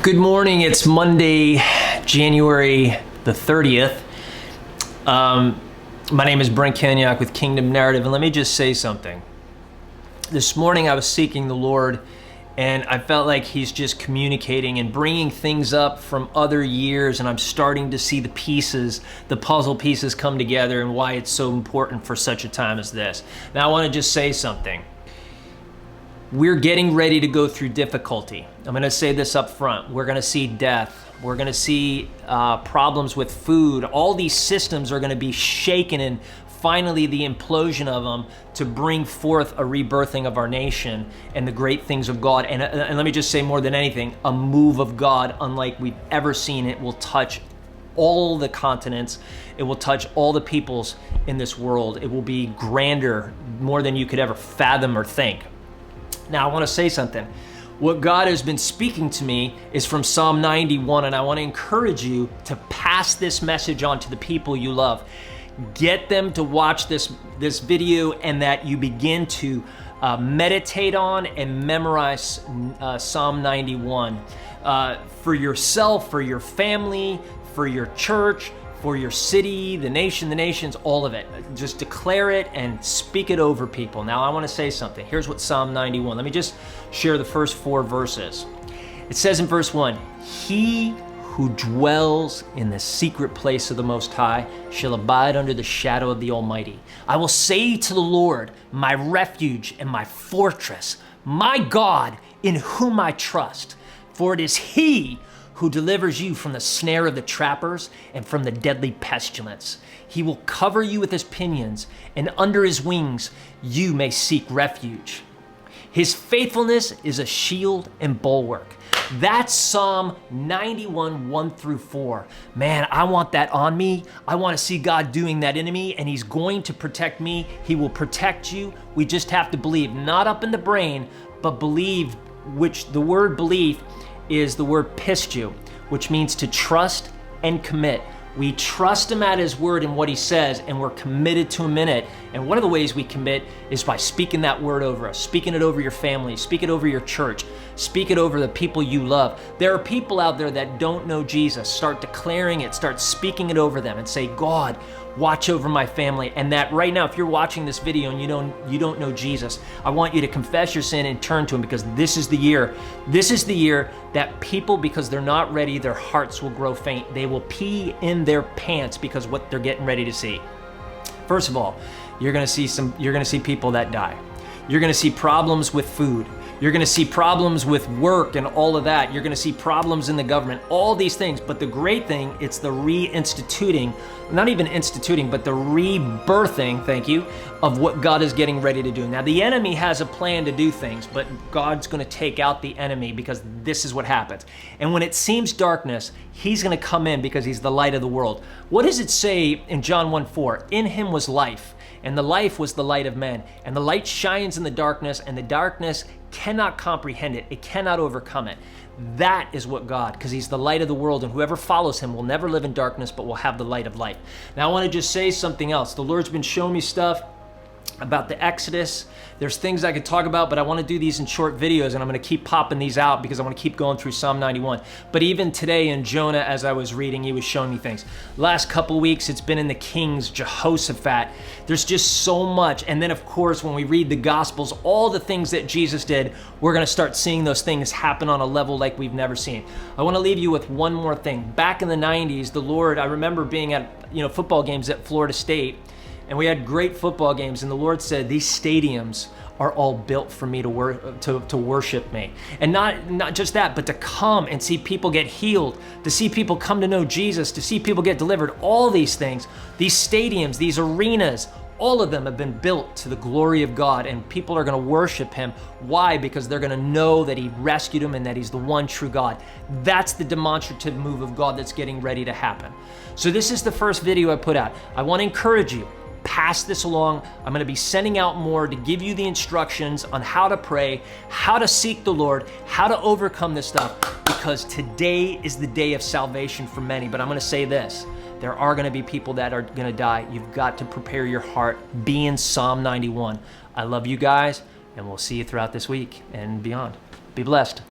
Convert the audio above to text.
Good morning. It's Monday, January the 30th. My name is Brent Kenyak with Kingdom Narrative, and let me just say something. This morning I was seeking the Lord, and I felt like He's just communicating and bringing things up from other years, and I'm starting to see the pieces, the puzzle pieces come together and why it's so important for such a time as this. Now I want to just say something. We're getting ready to go through difficulty. I'm going to say this up front. We're going to see death. We're going to see problems with food. All these systems are going to be shaken, and finally the implosion of them to bring forth a rebirthing of our nation and the great things of God. And let me just say, more than anything, a move of God unlike we've ever seen. It will touch all the continents. It will touch all the peoples in this world. It will be grander, more than you could ever fathom or think. Now, I want to say something. What God has been speaking to me is from Psalm 91, and I want to encourage you to pass this message on to the people you love. Get them to watch this video, and that you begin to meditate on and memorize Psalm 91 for yourself, for your family, for your church, for your city, the nations, all of it. Just declare it and speak it over people. Now, I want to say something. Here's what Psalm 91, let me just share the first 4 verses. It says in verse 1, "He who dwells in the secret place of the Most High shall abide under the shadow of the Almighty. I will say to the Lord, my refuge and my fortress, my God in whom I trust. For it is He who delivers you from the snare of the trappers and from the deadly pestilence. He will cover you with His pinions, and under His wings you may seek refuge. His faithfulness is a shield and bulwark." That's Psalm 91, 1 through 4. Man, I want that on me. I want to see God doing that in me, and He's going to protect me. He will protect you. We just have to believe, not up in the brain, but believe, which the word belief is the word pistu, which means to trust and commit. We trust Him at His word and what He says, and we're committed to Him in it. And one of the ways we commit is by speaking that word over us, speaking it over your family, speak it over your church, speak it over the people you love. There are people out there that don't know Jesus. Start declaring it, start speaking it over them, and say, God, watch over my family. And that right now, if you're watching this video and you don't know Jesus, I want you to confess your sin and turn to Him, because this is the year. This is the year that people, because they're not ready, their hearts will grow faint. They will pee in their pants because what they're getting ready to see. First of all, you're going to see people that die. You're going to see problems with food. You're going to see problems with work and all of that. You're going to see problems in the government, all these things. But the great thing, it's the reinstituting, not even instituting, but the rebirthing, thank you, of what God is getting ready to do. Now, the enemy has a plan to do things, but God's going to take out the enemy, because this is what happens. And when it seems darkness, He's going to come in, because He's the light of the world. What does it say in John 1:4? In Him was life, and the life was the light of men. And the light shines in the darkness, and the darkness cannot comprehend it. It cannot overcome it. That is what God, because He's the light of the world, and whoever follows Him will never live in darkness, but will have the light of life. Now, I want to just say something else. The Lord's been showing me stuff about the Exodus. There's things I could talk about, but I want to do these in short videos, and I'm going to keep popping these out because I want to keep going through Psalm 91. But even today in Jonah, as I was reading, he was showing me things. Last couple weeks, it's been in the Kings, Jehoshaphat. There's just so much. And then, of course, when we read the Gospels, all the things that Jesus did, we're going to start seeing those things happen on a level like we've never seen. I want to leave you with one more thing. Back in the 90s, the Lord, I remember being at football games at Florida State, and we had great football games, and the Lord said, these stadiums are all built for me to worship me. And not just that, but to come and see people get healed, to see people come to know Jesus, to see people get delivered. All these things, these stadiums, these arenas, all of them have been built to the glory of God, and people are going to worship Him. Why? Because they're going to know that He rescued them and that He's the one true God. That's the demonstrative move of God that's getting ready to happen. So this is the first video I put out. I want to encourage you. Pass this along. I'm going to be sending out more to give you the instructions on how to pray, how to seek the Lord, how to overcome this stuff, because today is the day of salvation for many. But I'm going to say this. There are going to be people that are going to die. You've got to prepare your heart. Be in Psalm 91. I love you guys, and we'll see you throughout this week and beyond. Be blessed.